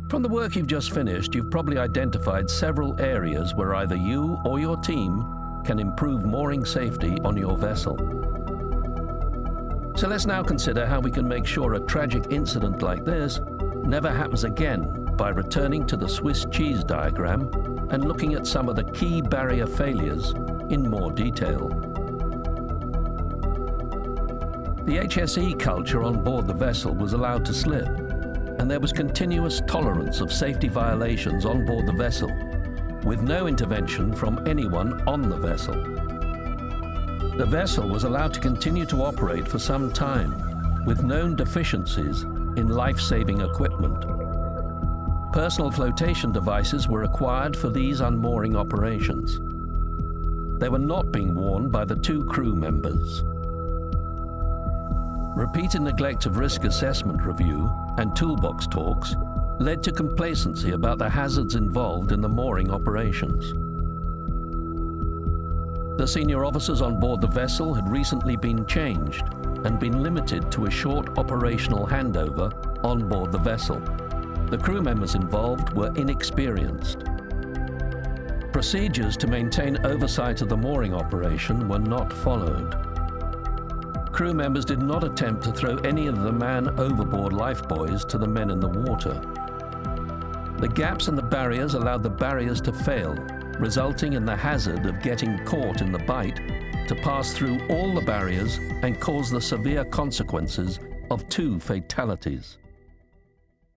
From the work you've just finished, you've probably identified several areas where either you or your team can improve mooring safety on your vessel. So let's now consider how we can make sure a tragic incident like this never happens again by returning to the Swiss cheese diagram and looking at some of the key barrier failures in more detail. The HSE culture on board the vessel was allowed to slip, and there was continuous tolerance of safety violations on board the vessel, with no intervention from anyone on the vessel. The vessel was allowed to continue to operate for some time, with known deficiencies in life-saving equipment. Personal flotation devices were required for these unmooring operations. They were not being worn by the two crew members. Repeated neglect of risk assessment review and toolbox talks led to complacency about the hazards involved in the mooring operations. The senior officers on board the vessel had recently been changed and been limited to a short operational handover on board the vessel. The crew members involved were inexperienced. Procedures to maintain oversight of the mooring operation were not followed. Crew members did not attempt to throw any of the man overboard lifebuoys to the men in the water. The gaps in the barriers allowed the barriers to fail, resulting in the hazard of getting caught in the bight to pass through all the barriers and cause the severe consequences of 2 fatalities.